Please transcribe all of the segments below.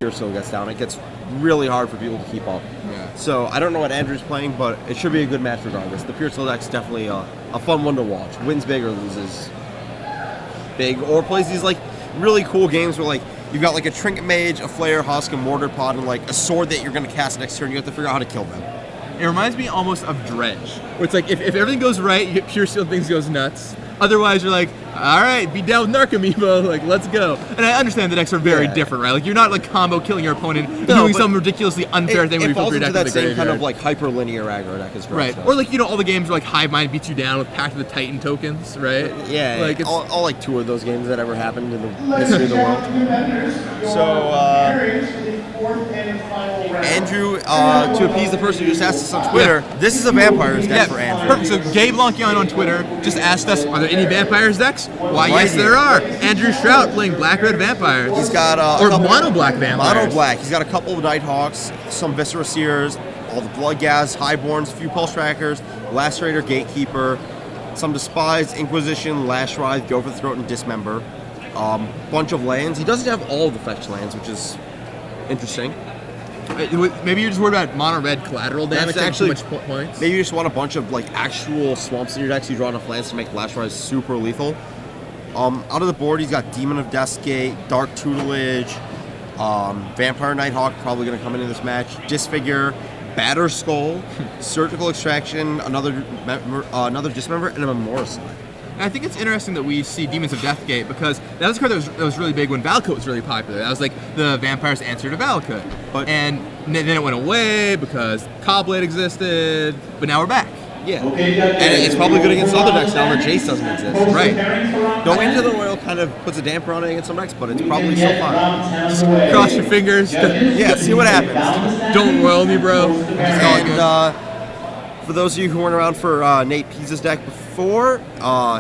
Pure Steel gets down, it gets really hard for people to keep up. Yeah. So I don't know what Andrew's playing, but it should be a good match regardless. The Pure Steel deck's definitely a fun one to watch. Wins big or loses big, or plays these like really cool games where like you've got like a Trinket Mage, a Flayer, Husk, a Mortar Pod, and like a sword that you're going to cast next turn. You have to figure out how to kill them. It reminds me almost of Dredge, where it's like if everything goes right, you get Pure Steel, things goes nuts. Otherwise, you're like, all right, be down with Narcomoebo, like, let's go. And I understand the decks are very different, right? Like, you're not, like, combo killing your opponent and doing some ridiculously unfair thing where you flip your deck to the graveyard. It falls into that same kind of, like, hyper-linear aggro deck as well. Right. Or, like, you know, all the games where, like, Hive Mind beats you down with Pact of the Titan tokens, right? Yeah, like, it's all like 2 of those games that ever happened in the history of the world. So, Andrew, to appease the person who just asked us on Twitter, this is a Vampires deck for Andrew. Perfect. So Gabe Lonkian on Twitter just asked us, are there any Vampires decks? Why, yes, there are. Andrew Shrout playing Black-Red Vampires. He's got Mono-Black Vampires. Mono-Black. He's got a couple of Nighthawks, some Viscera Seers, all the Bloodghast, Highborns, a few Pulse Trackers, Lacerator, Gatekeeper, some Despised, Inquisition, Lash Writhe, Go for the Throat, and Dismember. Bunch of lands. He doesn't have all of the fetch lands, which is interesting. Maybe you're just worried about mono-red collateral damage taking too much points. Maybe you just want a bunch of like actual swamps in your deck, so you draw enough lands to make Lash Writhe super lethal. Out of the board, he's got Demon of Deathgate, Dark Tutelage, Vampire Nighthawk, probably going to come into this match, Disfigure, Batter Skull, Surgical Extraction, another Dismember, and a Memoricide. And I think it's interesting that we see Demons of Deathgate because that was a card that was really big when Valakut was really popular. That was like the Vampire's answer to Valakut. And then it went away because Cobblade existed, but now we're back. Yeah. And it's probably good against other decks now that Jace doesn't exist. Right. Going into the oil kind of puts a damper on it against some decks, but it's probably still fine. Just cross your fingers. Yeah, see what happens. Don't roil me, bro. And for those of you who weren't around for Nate Pease's deck before,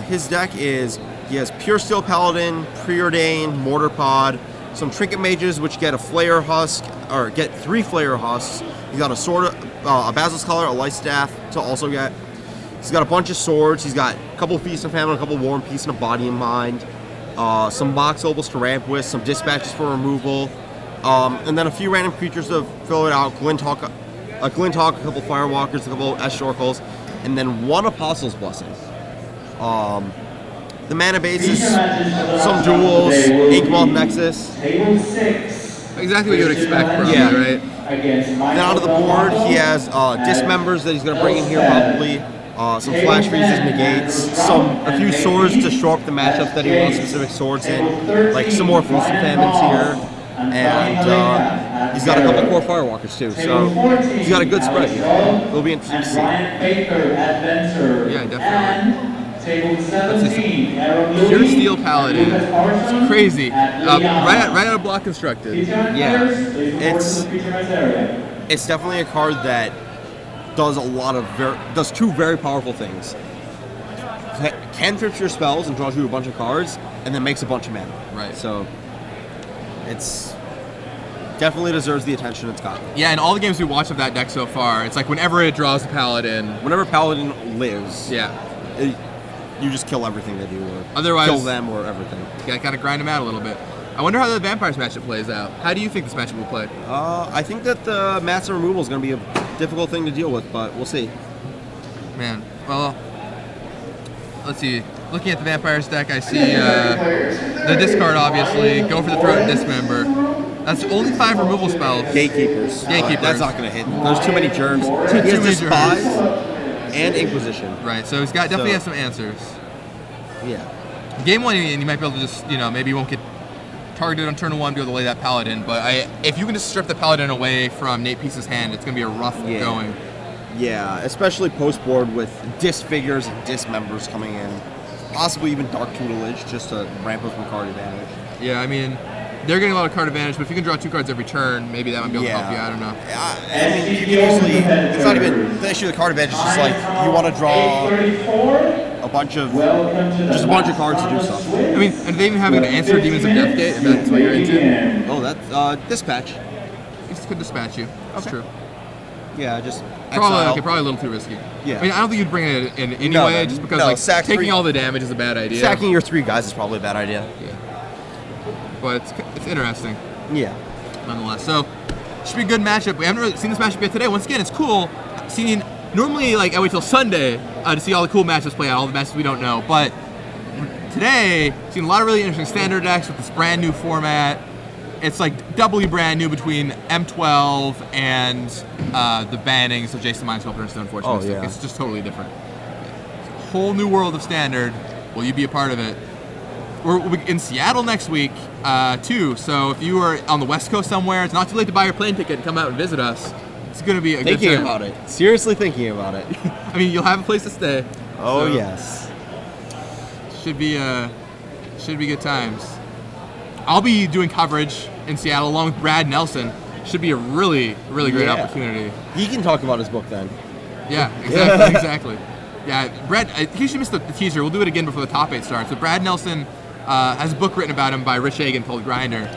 his deck is, he has Pure Steel Paladin, Preordain, Mortar Pod, some Trinket Mages which get a Flayer Husk, or get 3 Flayer Husks. He's got a sword, a Basilisk Collar, a Light Staff to also get. He's got a bunch of swords. He's got a couple of Feast and Famine, a couple of War and Peace, and a Body and Mind. Some Mox Opals to ramp with, some Dispatches for removal, and then a few random creatures to fill it out. Glinthawk, a couple Firewalkers, a couple Esh-Oracles, and then 1 Apostle's Blessing. The mana base is some duels, Inkmoth Nexus. Exactly what you would expect from him, right? Then out of the board, he has Dismembers that he's going to bring in here probably, some Flash Freezes, Negates, a few swords to shore up the matchups that he wants specific swords in, like some more Feast and Famines here. And he's got a couple core Firewalkers too, so he's got a good spread here. It'll be interesting to see. Yeah, definitely. Pure Steel Paladin. It's crazy. Right out of Block Constructed. Yeah. It's definitely a card that does does 2 very powerful things. Cantrips your spells and draws you a bunch of cards, and then makes a bunch of mana. Right. So it's definitely deserves the attention it's gotten. Yeah, and all the games we watched of that deck so far, it's like whenever it draws a Paladin. Whenever Paladin lives. Yeah. You just kill everything they do, or otherwise, kill them, or everything. You gotta kind of grind them out a little bit. I wonder how the Vampires matchup plays out. How do you think this matchup will play? I think that the massive removal is going to be a difficult thing to deal with, but we'll see. Man, well, let's see. Looking at the Vampires deck, I see the discard, obviously. Go for the Throat and Dismember. That's only 5 removal spells. Gatekeepers. That's not going to hit. There's too many germs. He has Despise and Inquisition. Right, so he's got definitely has some answers. Yeah. Game 1, and you might be able to just, maybe you won't get targeted on turn 1, be able to lay that Paladin, but if you can just strip the Paladin away from Nate Pease's hand, it's going to be a rough going. Yeah, especially post-board with Disfigures and Dismembers coming in. Possibly even Dark Tutelage, just to ramp up some card advantage. Yeah, I mean, they're getting a lot of card advantage, but if you can draw 2 cards every turn, maybe that might be able to help you. I don't know. I mean, you can usually, it's not even the issue of the card advantage, it's just like you want to draw a bunch of cards to do stuff. I mean, and they even have an answer Demons of Deathgate, if that's what you're into. Oh, that's Dispatch. It could dispatch you. That's true. Yeah, just probably a little too risky. Yeah. I mean, I don't think you'd bring it in anyway, just because taking all the damage is a bad idea. Sacking your 3 guys is probably a bad idea. Yeah. But it's interesting. Yeah. nonetheless. So, should be a good matchup. We haven't really seen this matchup yet today. Once again, it's cool seeing. Normally, like I wait till Sunday to see all the cool matchups play out, all the matches we don't know. But today, seeing a lot of really interesting standard decks with this brand new format. It's like doubly brand new between M12 and the bannings of Jason Mind Sculptor and Stoneforge Mystic. Yeah. It's just totally different. It's a whole new world of standard. Will you be a part of it? We're in Seattle next week, too. So if you are on the West Coast somewhere, it's not too late to buy your plane ticket and come out and visit us. It's going to be a good time. Thinking about it. Seriously thinking about it. I mean, you'll have a place to stay. Oh, so yes. Should be good times. I'll be doing coverage in Seattle along with Brad Nelson. Should be a really, really great opportunity. He can talk about his book then. Yeah, exactly, exactly. Yeah, Brad, in case you missed the teaser, we'll do it again before the top 8 starts. So Brad Nelson has a book written about him by Rich Hagan called Grinder.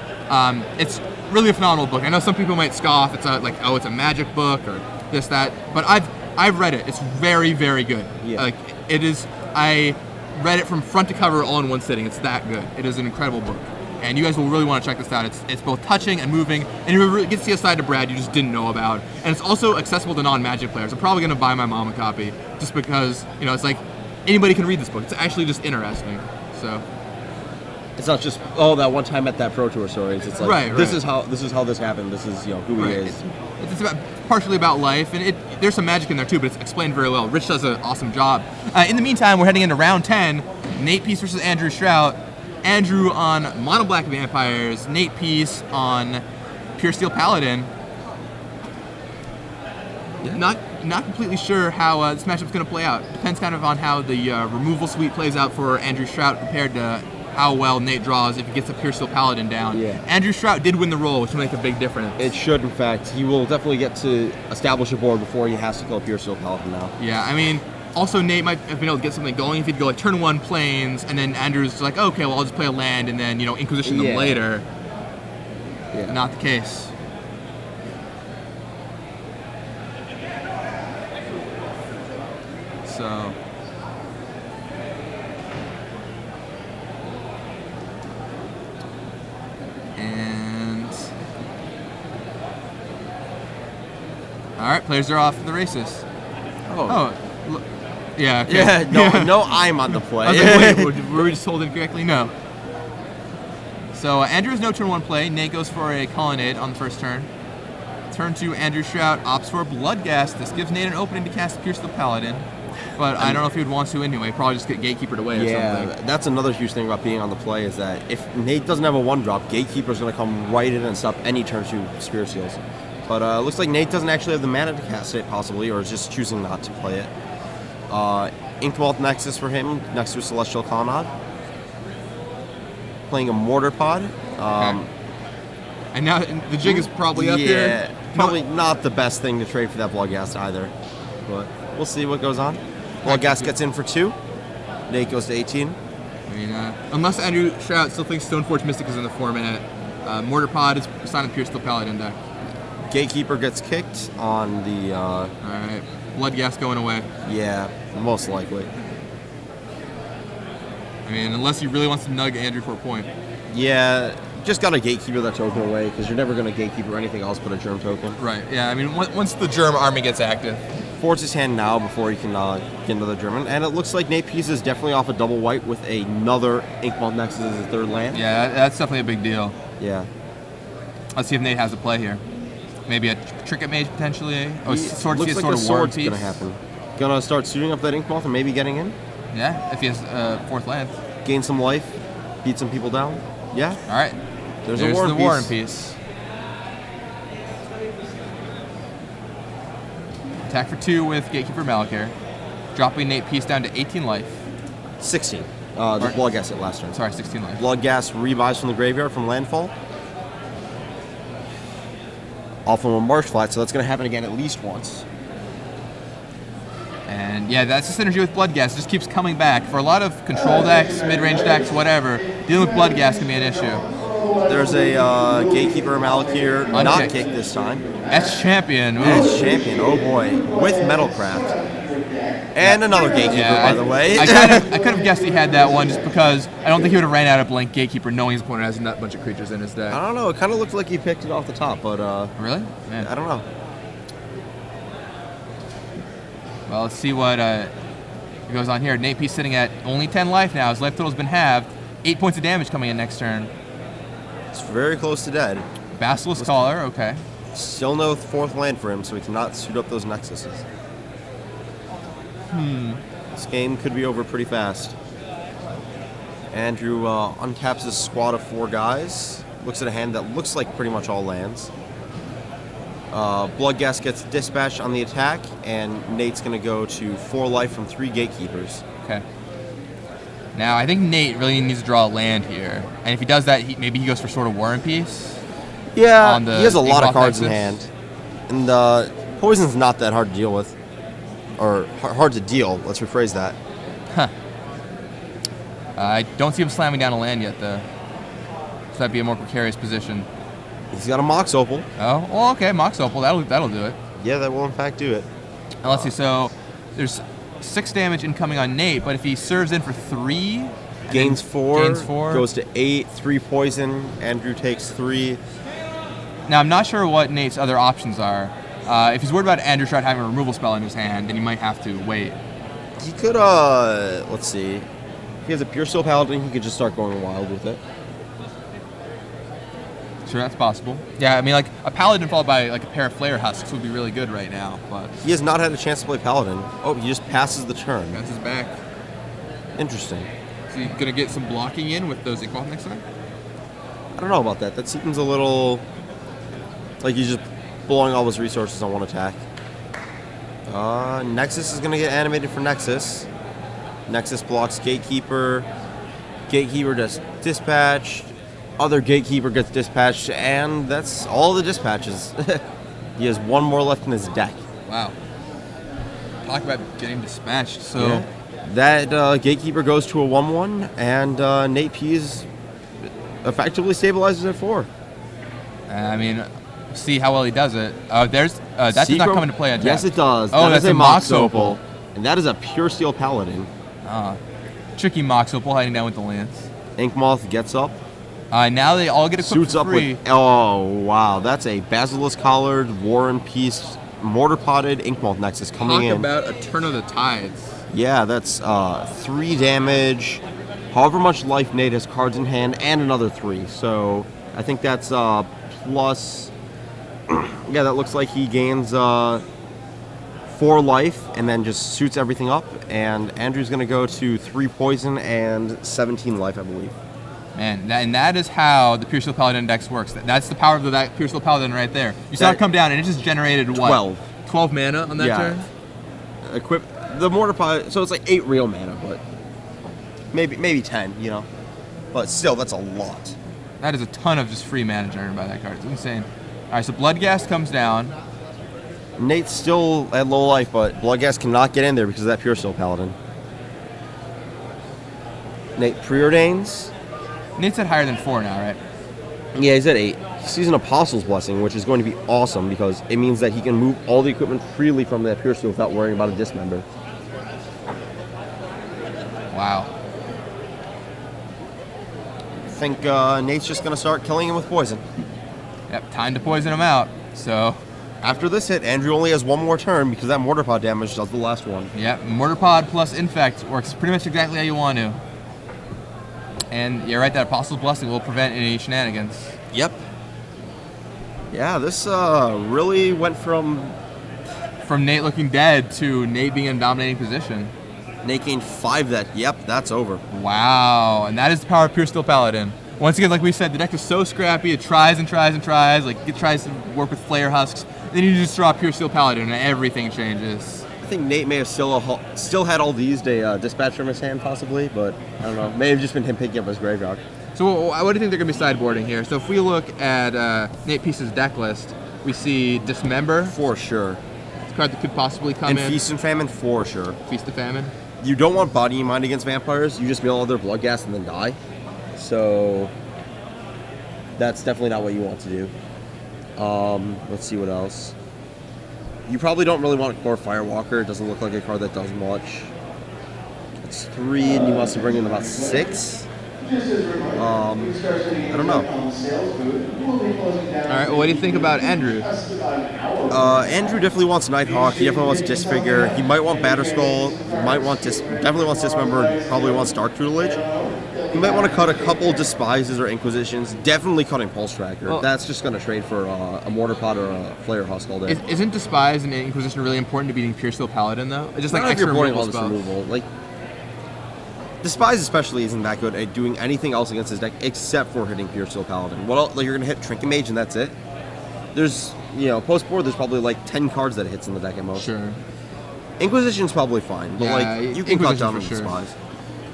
It's really a phenomenal book. I know some people might scoff. It's it's a magic book or this, that. But I've read it. It's very, very good. Yeah. Like it is. I read it from front to cover all in one sitting. It's that good. It is an incredible book. And you guys will really want to check this out. It's both touching and moving, and you really get to see a side to Brad you just didn't know about. And it's also accessible to non-Magic players. I'm probably going to buy my mom a copy just because, it's like anybody can read this book. It's actually just interesting. So it's not just that one time at that Pro Tour stories. It's like this is how this happened. This is who he is. It's partially about life, and there's some magic in there too, but it's explained very well. Rich does an awesome job. In the meantime, we're heading into round 10. Nate Pease versus Andrew Shrout. Andrew on Mono Black Vampires, Nate Pease on Pure Steel Paladin. Yeah. Not completely sure how this matchup's going to play out. Depends kind of on how the removal suite plays out for Andrew Shrout compared to how well Nate draws if he gets the Pure Steel Paladin down. Yeah. Andrew Shrout did win the roll, which will make a big difference. It should, in fact. He will definitely get to establish a board before he has to kill a Pure Steel Paladin now. Yeah, I mean, also Nate might have been able to get something going if he'd go like turn 1 planes, and then Andrew's like, okay, well I'll just play a land and then Inquisition them later. Yeah. Not the case. So. And. Alright, players are off to the races. Yeah. Okay. Yeah. No, I'm on the play. I was like, wait, were we just told incorrectly? No. So Andrew has no turn 1 play. Nate goes for a Colonnade on the first turn. Turn 2, Andrew Shrout opts for a Bloodghast. This gives Nate an opening to cast Pierce the Paladin. But I don't know if he would want to anyway. Probably just get Gatekeepered away or something. Yeah, that's another huge thing about being on the play is that if Nate doesn't have a 1-drop, Gatekeeper's going to come right in and stop any turn 2 Spirit Seals. But looks like Nate doesn't actually have the mana to cast it, possibly, or is just choosing not to play it. Inkwealth Nexus for him, next to a Celestial Colonnade. Playing a Mortar Pod. Okay. And now the jig is probably up here. Yeah, probably not the best thing to trade for that Bloodghast either. But we'll see what goes on. Bloodghast gets in for 2. Nate goes to 18. I mean, unless Andrew Shrout still thinks Stoneforge Mystic is in the format, Mortar Pod is assigned to Pierce the Paladin deck. Gatekeeper gets kicked on the... Alright, Bloodghast going away. Yeah, most likely. I mean, unless he really wants to nug Andrew for a point. Yeah, just gotta Gatekeeper that token away, because you're never gonna Gatekeeper anything else but a Germ token. Right, yeah, I mean, once the Germ army gets active. Force his hand now before he can get into the German, and it looks like Nate Pease is definitely off a double white with another Inkwealth Nexus as his 3rd land. Yeah, that's definitely a big deal. Yeah. Let's see if Nate has a play here. Maybe a Trinket Mage potentially. Oh, Sword looks Piece, like Sword a of War sword's Piece. gonna happen. Gonna start suiting up that Inkwealth and maybe getting in. Yeah, if he has 4th land. Gain some life, beat some people down. Yeah. All right. There's the War and Peace. Attack for 2 with Gatekeeper Malakir, dropping Nate Pease down to 18 life. 16. The Bloodghast hit last turn. Sorry, 16 life. Bloodghast rebuys from the graveyard from landfall. Off from a Marsh Flat, so that's going to happen again at least once. And yeah, that's the synergy with Bloodghast. It just keeps coming back. For a lot of control decks, mid-range decks, whatever, dealing with Bloodghast can be an issue. There's a Gatekeeper Malakir, not kicked this time. S Champion. Ooh. S Champion, oh boy. With Metalcraft. And another Gatekeeper, by the way. I could have guessed he had that one just because I don't think he would have ran out of blank Gatekeeper knowing his opponent has a bunch of creatures in his deck. I don't know. It kind of looked like he picked it off the top, but... Really? Man. I don't know. Well, let's see what goes on here. Nate Pease sitting at only 10 life now. His life total's been halved. 8 points of damage coming in next turn. It's very close to dead. Basilisk Caller, okay. Still no 4th land for him, so he cannot suit up those Nexuses. This game could be over pretty fast. Andrew untaps his squad of 4 guys. Looks at a hand that looks like pretty much all lands. Bloodghast gets dispatched on the attack, and Nate's going to go to 4 life from 3 Gatekeepers. Okay. Now, I think Nate really needs to draw a land here. And if he does that, maybe he goes for Sword of War and Peace. Yeah, he has a lot of cards in hand. And Poison's not that hard to deal with. Or hard to deal, let's rephrase that. Huh. I don't see him slamming down a land yet, though. So that'd be a more precarious position. He's got a Mox Opal. Oh, well, okay, Mox Opal, that'll do it. Yeah, that will in fact do it. And let's see, so there's 6 damage incoming on Nate, but if he serves in for 3... Gains 4, goes to 8, 3 poison, Andrew takes 3. Now, I'm not sure what Nate's other options are. If he's worried about Andrew Shrout having a removal spell in his hand, then he might have to wait. He could, let's see. If he has a Pure Steel Paladin, he could just start going wild with it. Sure, that's possible. Yeah, I mean, like, a Paladin followed by, like, a pair of Flare Husks would be really good right now, but... He has not had a chance to play Paladin. Oh, he just passes the turn. That's his back. Interesting. Is he going to get some blocking in with those Inkmoth next time? I don't know about that. That seems a little... like he's just blowing all his resources on one attack. Nexus is going to get animated for Nexus. Nexus blocks Gatekeeper. Gatekeeper gets dispatched. Other Gatekeeper gets dispatched, and that's all the dispatches. He has 1 more left in his deck. Wow. Talk about getting dispatched. So yeah. That Gatekeeper goes to a 1/1, and Nate Pease effectively stabilizes at 4. I mean, see how well he does it. That does not come into play on deck. Yes, it does. Oh, that's a Mox Opal. And that is a Pure Steel Paladin. Tricky Mox Opal hiding down with the lands. Inkmoth gets up. Now they all get equipped Suits for up free. with... Oh, wow. That's a Basilisk Collared, War and Peace, Mortar Potted Inkmoth Nexus coming in. Talk about a turn of the tides. Yeah, that's 3 damage. However much life Nate has cards in hand, and another 3. So I think that's plus... yeah, that looks like he gains 4 life, and then just suits everything up. And Andrew's going to go to 3 poison and 17 life, I believe. Man, and that is how the Pure Steel Paladin dex works. That's the power of that Pure Steel Paladin right there. You saw it come down, and it just generated what? 12 mana on that turn? Equip the Mortar Pot, so it's like 8 real mana, but maybe 10, you know. But still, that's a lot. That is a ton of just free mana generated by that card. It's insane. All right, so Bloodghast comes down. Nate's still at low life, but Bloodghast cannot get in there because of that Pure Steel Paladin. Nate preordains. Nate's at higher than 4 now, right? Yeah, he's at 8. He sees an Apostle's Blessing, which is going to be awesome because it means that he can move all the equipment freely from that Pure Steel without worrying about a dismember. Wow. I think Nate's just going to start killing him with poison. Yep, time to poison him out. So after this hit, Andrew only has 1 more turn because that Mortar Pod damage does the last one. Yep, Mortar Pod plus Infect works pretty much exactly how you want to. And you're right, that Apostle's Blessing will prevent any shenanigans. Yep. Yeah, this really went from Nate looking dead to Nate being in a dominating position. Nate gained 5 that. Yep, that's over. Wow, and that is the power of Pure Steel Paladin. Once again, like we said, the deck is so scrappy, it tries and tries and tries, like it tries to work with Flare Husks, then you just draw Pure Steel Paladin and everything changes. I think Nate may have still had all these dispatch from his hand, possibly, but I don't know. May have just been him picking up his graveyard. So what do you think they're going to be sideboarding here? So if we look at Nate Peace's deck list, we see Dismember. For sure. It's a card that could possibly come in. And Feast and Famine, for sure. Feast and Famine. You don't want Body and Mind against vampires. You just mill all their Bloodghast and then die. So that's definitely not what you want to do. Let's see what else. You probably don't really want a core Firewalker. It doesn't look like a card that does much. It's 3, and you must bring in about 6. I don't know. All right, well, what do you think about Andrew? Andrew definitely wants Nighthawk. He definitely wants Disfigure. He might want Batterskull. He might want definitely wants Dismember. Probably wants Dark Tutelage. He might want to cut a couple Despises or Inquisitions. Definitely cutting Pulse Tracker. Well, that's just going to trade for a Mortar Pod or a Flare Husk all day. Isn't Despise and Inquisition really important to beating Pure Steel Paladin, though? It's just like extra removal spells. Like, Despise especially isn't that good at doing anything else against his deck except for hitting Pure Steel Paladin. What else? Like, you're going to hit Trinket Mage and that's it? There's, post-board, there's probably like 10 cards that it hits in the deck at most. Sure. Inquisition's probably fine, but yeah, you can cut down on sure. Despise.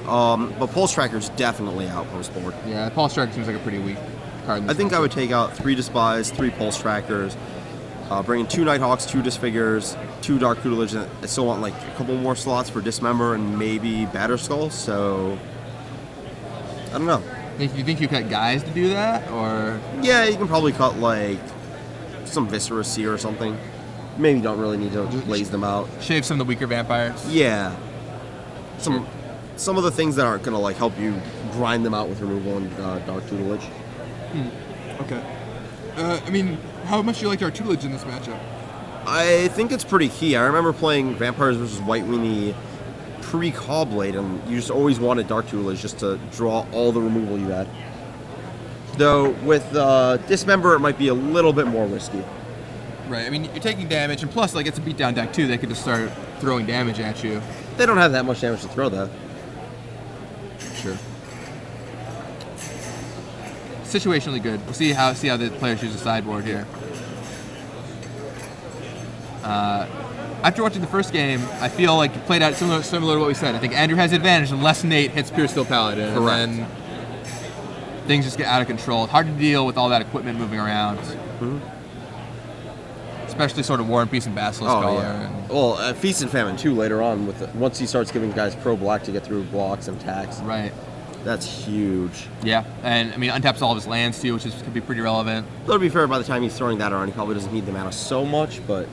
But Pulse Tracker's definitely out post-board. Yeah, Pulse Tracker seems like a pretty weak card. I think I would take out 3 Despise, 3 Pulse Trackers, bring in 2 Nighthawks, 2 Disfigures, 2 Dark Tutelage, and I still want like a couple more slots for Dismember and maybe Batterskull, so I don't know. You think you cut guys to do that, or? Yeah, you can probably cut like some Viscera Seer or something. Maybe you don't really need to blaze them out. Shave some of the weaker vampires? Yeah. Some of the things that aren't going to like help you grind them out with removal and Dark Tutelage. Okay. I mean, how much do you like Dark Tutelage in this matchup? I think it's pretty key. I remember playing Vampires versus White Weenie pre-Callblade, and you just always wanted Dark Tutelage just to draw all the removal you had. Though with Dismember, it might be a little bit more risky. Right. I mean, you're taking damage, and plus, like, it's a beatdown deck too. They could just start throwing damage at you. They don't have that much damage to throw, though. Sure. Situationally good. We'll see how the players use the sideboard here. After watching the first game, I feel like it played out similar to what we said. I think Andrew has the advantage unless Nate hits Pure Steel Paladin. Correct. And then things just get out of control. It's hard to deal with all that equipment moving around. Mm-hmm. Especially sort of War and Peace and Basilisk Color. Yeah. Well, Feast and Famine too later on, once he starts giving guys pro-black to get through blocks and attacks. Right. That's huge. Yeah, and I mean, untaps all of his lands too, which could be pretty relevant. Though to be fair, by the time he's throwing that around, he probably doesn't need the mana so much, but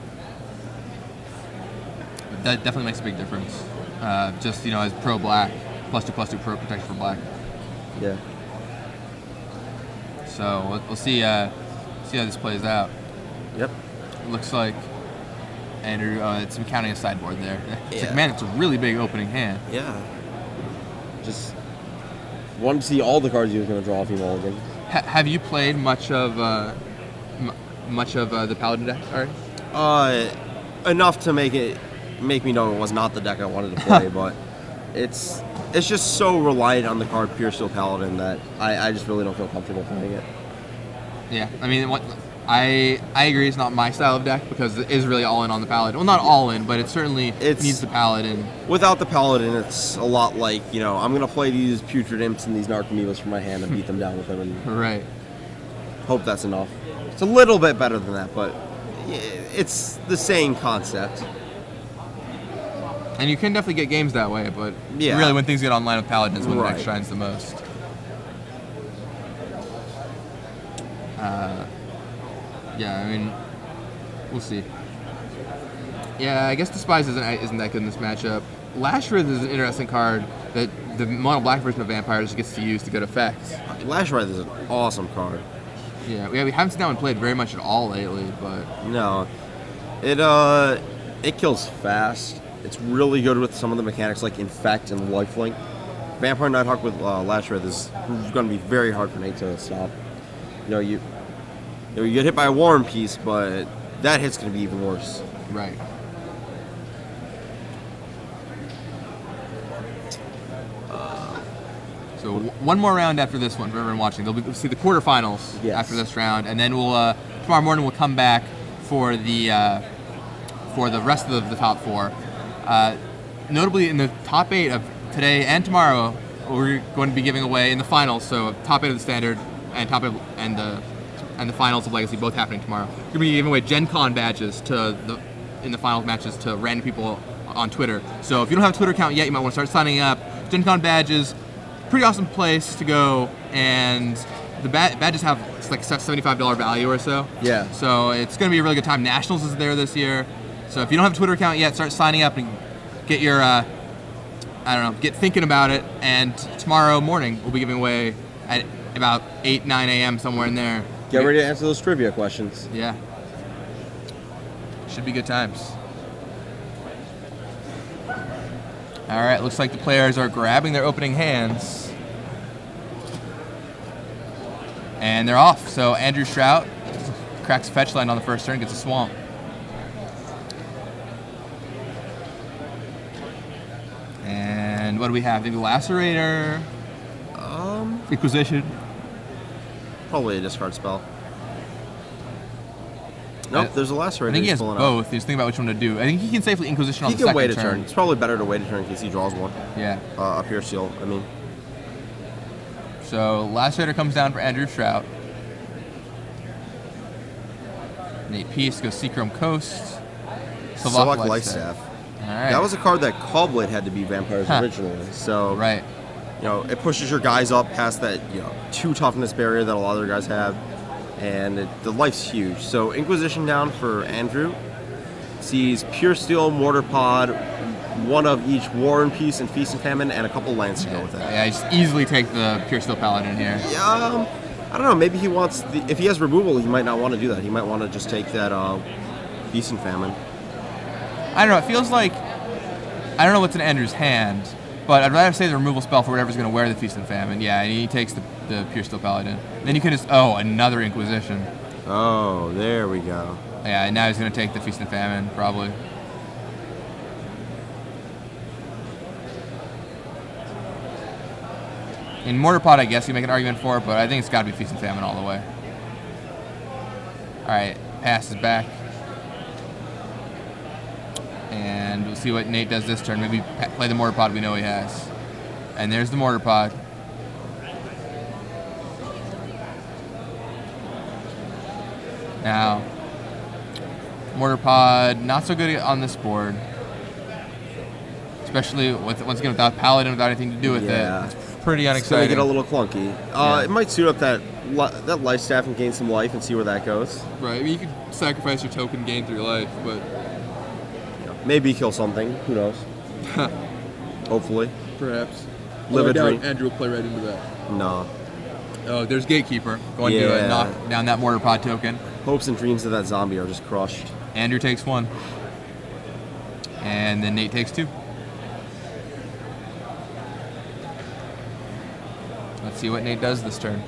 that definitely makes a big difference. Just, as pro-black, +2/+2 pro protection for black. Yeah. So we'll see how this plays out. Yep. Looks like Andrew, it's him counting a sideboard there. It's Yeah. like, man, it's a really big opening hand. Yeah. Just wanted to see all the cards he was going to draw if he mulliganed. Have you played much of the Paladin deck already? Enough to make me know it was not the deck I wanted to play, but it's just so reliant on the card Pure Steel Paladin that I just really don't feel comfortable playing it. Yeah, I mean, I agree it's not my style of deck because it is really all in on the Paladin. Well, not all in, but it certainly needs the Paladin. Without the Paladin, it's a lot like, I'm going to play these Putrid Imps and these Narcomoebas from my hand and beat them down with them and right. Hope that's enough. It's a little bit better than that, but it's the same concept. And you can definitely get games that way, but really when things get online with Paladin is when the deck shines the most. Yeah, I mean, we'll see. Yeah, I guess Despise isn't that good in this matchup. Lashwrath is an interesting card that the mono black version of Vampire just gets to use to good effect. Lashwrath is an awesome card. Yeah, we haven't seen that one played very much at all lately, but no, it kills fast. It's really good with some of the mechanics like Infect and Lifelink. Vampire Nighthawk with Lashwrath is going to be very hard for Nate to stop. You get hit by a War and Peace, but that hit's going to be even worse. Right. So one more round after this one for everyone watching. We'll see the quarterfinals after this round, and then we'll tomorrow morning we'll come back for the rest of the top 4. Notably, in the top 8 of today and tomorrow, we're going to be giving away in the finals. So top 8 of the standard and top 8 and the finals of Legacy both happening tomorrow. We're going to be giving away Gen Con badges in the finals matches to random people on Twitter. So if you don't have a Twitter account yet, you might want to start signing up. Gen Con badges, pretty awesome place to go, and the badges have like $75 value or so. Yeah. So it's going to be a really good time. Nationals is there this year. So if you don't have a Twitter account yet, start signing up and get your, I don't know, get thinking about it. And tomorrow morning, we'll be giving away at about 8, 9 a.m. somewhere in there. Get ready to answer those trivia questions. Yeah. Should be good times. All right, looks like the players are grabbing their opening hands. And they're off. So Andrew Shrout cracks a fetch line on the first turn, gets a swamp. And what do we have? The Lacerator. Inquisition. Probably a discard spell. Nope, there's a Lacerator. I think he has both. He's thinking about which one to do. I think he can safely Inquisition on the second turn. He can wait a turn. It's probably better to wait a turn in case he draws one. Yeah. A Pure Steel, I mean. So Lacerator comes down for Andrew Shrout. Nate Pease goes Seachrome Coast. Select Lifestaff. All right. That was a card that Callblade had to be Vampires originally. So right. You know, it pushes your guys up past that 2 toughness barrier that a lot of other guys have. And the life's huge. So Inquisition down for Andrew. Sees Pure Steel, Mortar Pod, one of each War and Peace and Feast and Famine, and a couple lands to go with that. Yeah, I just easily take the Pure Steel Paladin here. Yeah, I don't know. Maybe he wants if he has removal, he might not want to do that. He might want to just take that Feast and Famine. I don't know. It feels like I don't know what's in Andrew's hand, but I'd rather say the removal spell for whatever's going to wear the Feast and Famine. Yeah, and he takes the Pure Steel Paladin. Then you can just another Inquisition. Oh, there we go. Yeah, and now he's going to take the Feast and Famine, probably. In Mortar Pod, I guess you make an argument for it, but I think it's got to be Feast and Famine all the way. All right, passes back. And we'll see what Nate does this turn. Maybe play the Mortar Pod we know he has. And there's the Mortar Pod. Now, Mortar Pod, not so good on this board. Especially, once again, without Paladin, without anything to do with it. It's pretty unexciting. It's going to get a little clunky. It might suit up that life staff and gain some life and see where that goes. Right. I mean, you could sacrifice your token, gain 3 life, but... Maybe kill something. Who knows? Hopefully. Perhaps. Live a dream. Andrew will play right into that. No. Oh, there's Gatekeeper. Going to knock down that Mortar Pod token. Hopes and dreams of that zombie are just crushed. Andrew takes 1. And then Nate takes 2. Let's see what Nate does this turn.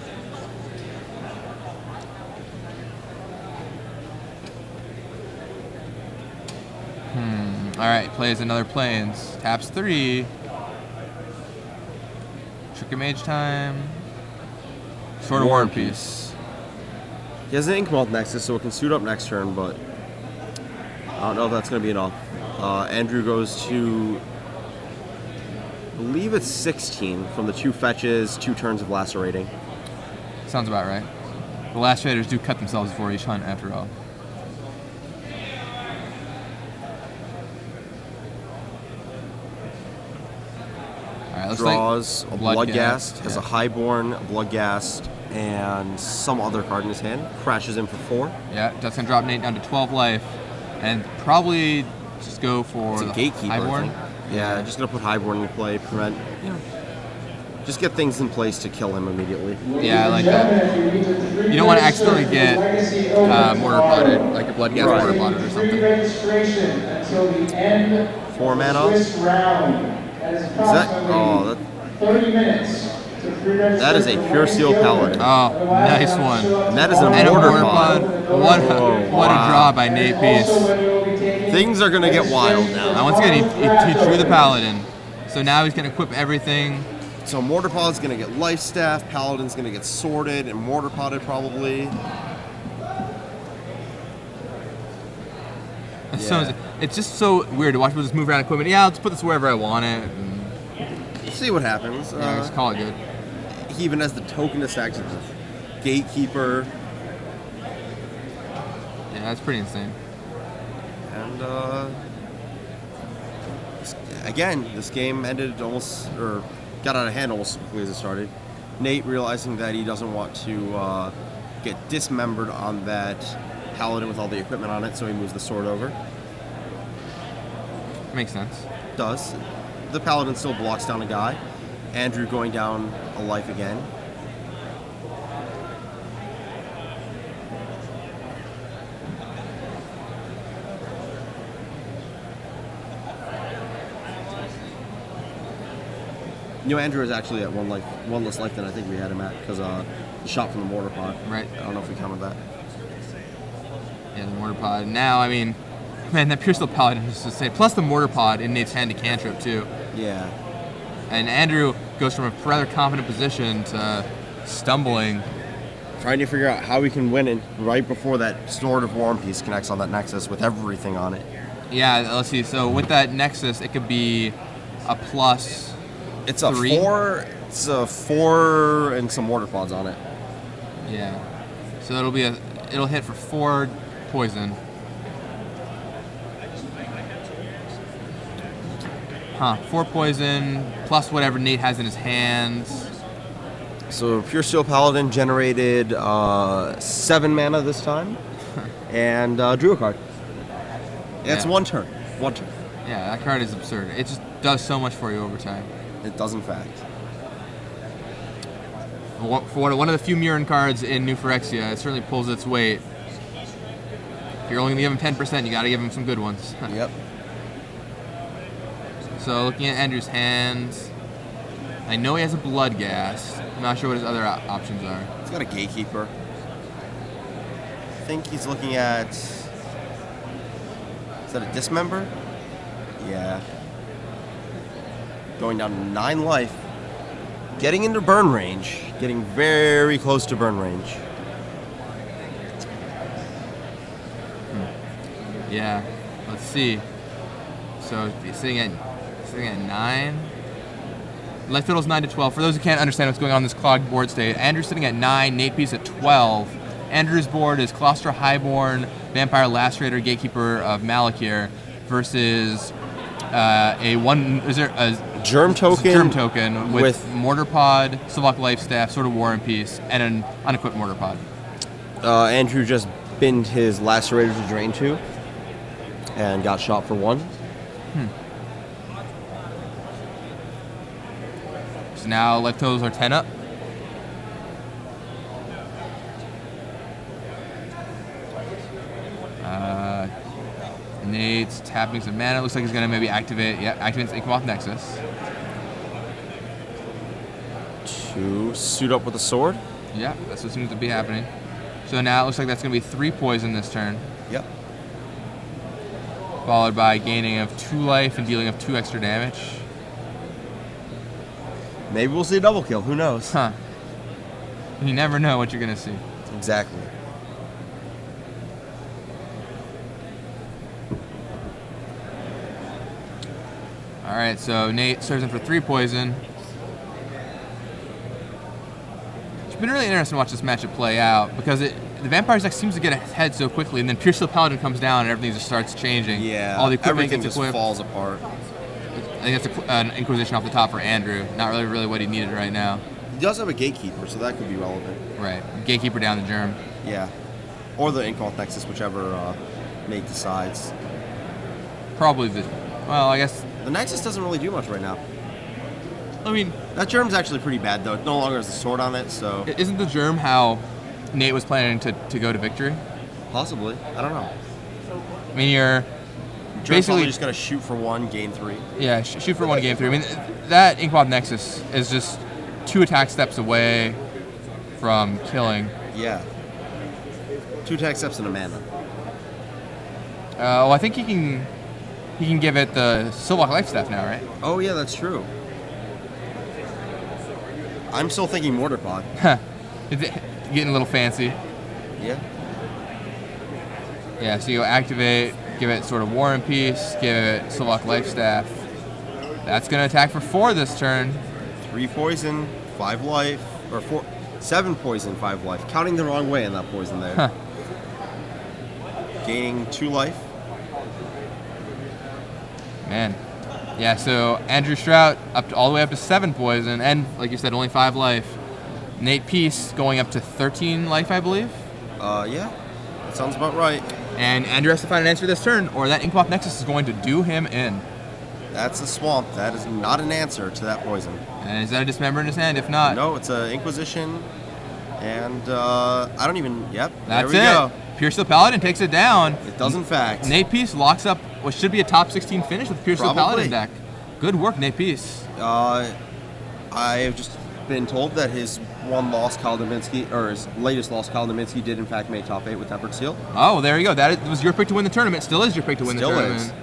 Alright, plays another Plains. Taps 3. Trick Mage time. Sword of War and Peace. He has an Ink Moth Nexus, so it can suit up next turn, but I don't know if that's going to be enough. Andrew goes to, I believe it's 16 from the 2 fetches, 2 turns of Lacerating. Sounds about right. The Lacerators do cut themselves before each hunt, after all. Draws a Bloodghast, has a Highborn, a Bloodghast, and some other card in his hand. Crashes in for 4. Yeah, that's going to drop Nate down to 12 life, and probably just go for it's a Gatekeeper, Highborn. Yeah, just going to put Highborn in play, prevent, just get things in place to kill him immediately. Yeah, I like that. You don't want to accidentally get Mortar Potted, like a Bloodghast Mortar Potted or something. 4 mana. That is a Pure Steel Paladin. Oh, nice one. And that is a Mortar Pod. What a draw by Nate Pease. Things are going to get wild now. Once again, he drew the Paladin. So now he's going to equip everything. So Mortar Pod's going to get Life Staff, Paladin's going to get Sorted, and Mortar Potted probably. So it's just so weird to watch people just move around equipment. Yeah, I'll just put this wherever I want it. See what happens. Yeah, just call it good. He even has the token to stack to the Gatekeeper. Yeah, that's pretty insane. And again, this game ended almost, or got out of hand almost as quickly as it started. Nate realizing that he doesn't want to get dismembered on that Paladin with all the equipment on it, so he moves the sword over. Makes sense. Does. The Paladin still blocks down a guy. Andrew going down a life again. You know, Andrew is actually at one less life than I think we had him at, because the shot from the mortar pod. Right. I don't know if we counted that. Yeah, the mortar pod. Now, I mean, man, that Pure Steel Paladin is to say. Plus the mortar pod in Nate's hand to cantrip too. Yeah. And Andrew goes from a rather confident position to stumbling. Trying to figure out how we can win it right before that Sword of War and Peace connects on that Nexus with everything on it. Yeah, let's see. So with that Nexus, it could be a plus. It's a 3. 4. It's a 4 and some mortar pods on it. Yeah. So it'll hit for 4 poison. Huh. 4 poison plus whatever Nate has in his hands. So Pure Steel Paladin generated 7 mana this time, and drew a card. Yeah. It's 1 turn. 1 turn. Yeah, that card is absurd. It just does so much for you over time. It does, in fact. For one of the few Mirren cards in New Phyrexia, it certainly pulls its weight. If you're only going to give him 10%, you got to give him some good ones. Yep. So looking at Andrew's hands, I know he has a Blood Gas. I'm not sure what his other options are. He's got a Gatekeeper. I think he's looking at... Is that a Dismember? Yeah. Going down to 9 life. Getting into burn range. Getting very close to burn range. Yeah. Let's see. So sitting at 9. Life total's 9 to 12. For those who can't understand what's going on in this clogged board state, Andrew's sitting at 9, Nate Pease at 12. Andrew's board is Claustra Highborn, Vampire Lacerator, Gatekeeper of Malakir versus Germ Token with Mortar Pod, Slovak Lifestaff, Sword of War and Peace, and an unequipped Mortar Pod. Andrew just binned his Lacerator to drain 2 and got shot for 1. So now life totals are 10 up. Nate's tapping some mana. Looks like he's going to maybe activate. Yeah, activates Inkmoth Nexus. To suit up with a sword. Yeah, that's what seems to be happening. So now it looks like that's going to be 3 poison this turn. Yep. Followed by gaining of 2 life and dealing of 2 extra damage. Maybe we'll see a double kill. Who knows? Huh. You never know what you're going to see. Exactly. All right, so Nate serves him for 3 poison. It's been really interesting to watch this matchup play out because the Vampires deck seems to get ahead so quickly, and then Pure Steel Paladin comes down and everything just starts changing. Yeah, all the equipment everything gets just equipped. falls apart. I think that's an Inquisition off the top for Andrew. Not really what he needed right now. He does have a Gatekeeper, so that could be relevant. Right, Gatekeeper down the germ. Yeah, or the Inkmoth Nexus, whichever Nate decides. Probably well, I guess. The Nexus doesn't really do much right now. I mean, that germ's actually pretty bad, though. It no longer has the sword on it, so... Isn't the germ how Nate was planning to go to victory? Possibly. I don't know. I mean, you're Germ's basically probably just going to shoot for 1, gain 3. Yeah, shoot for 1, gain 3. I mean, that Inkmoth Nexus is just 2 attack steps away from killing. Yeah. 2 attack steps and a mana. Well, I think he can give it the Silvok Lifestaff now, right? Oh, yeah, that's true. I'm still thinking Mortar Pod. Getting a little fancy. Yeah. Yeah, so you activate, give it Sword of War and Peace, give it Silvok Lifestaff. That's going to attack for 4 this turn. 3 poison, 5 life, or 7 poison, 5 life. Counting the wrong way in that poison there. Huh. Gaining 2 life. Man. Yeah, so Andrew Shrout all the way up to 7 poison, and like you said, only 5 life. Nate Pease going up to 13 life, I believe. Yeah, that sounds about right. And Andrew has to find an answer this turn, or that Inkmoth Nexus is going to do him in. That's a swamp. That is not an answer to that poison. And is that a Dismember in his hand? If not, No, it's a Inquisition, and I don't even. Yep, that's there we go. Pure Steel Paladin takes it down. It does in fact. Nate Pease locks up what should be a top 16 finish with the Pure Steel Probably. Paladin deck. Good work, Nate Pease. I've just been told that his one loss, Kyle Dubinsky, or his latest loss, Kyle Dubinsky, did in fact make top 8 with Tempered Steel. Oh, there you go. That was your pick to win the tournament. Still is your pick to win the Still tournament.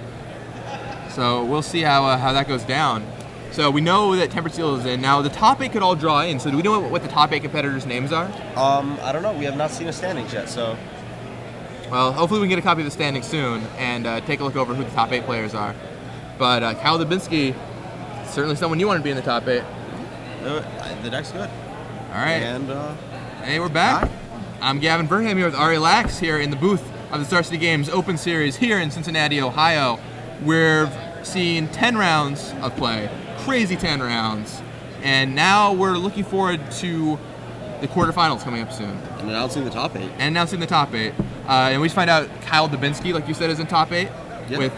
is. So we'll see how that goes down. So we know that Tempered Steel is in. Now the top 8 could all draw in. So do we know what the top 8 competitors' names are? I don't know. We have not seen a standings yet, so. Well, hopefully we can get a copy of the standings soon and take a look over who the top 8 players are. But Kyle Dubinsky, certainly someone you want to be in the top 8. The deck's good. All right. And hey, we're back. Hi. I'm Gavin Burnham here with Ari Lax here in the booth of the Star City Games Open Series here in Cincinnati, Ohio. We've seen 10 rounds of play, crazy 10 rounds, and now we're looking forward to the quarterfinals coming up soon. And announcing the top 8. And we just find out Kyle Dubinsky, like you said, is in top 8 Yep. with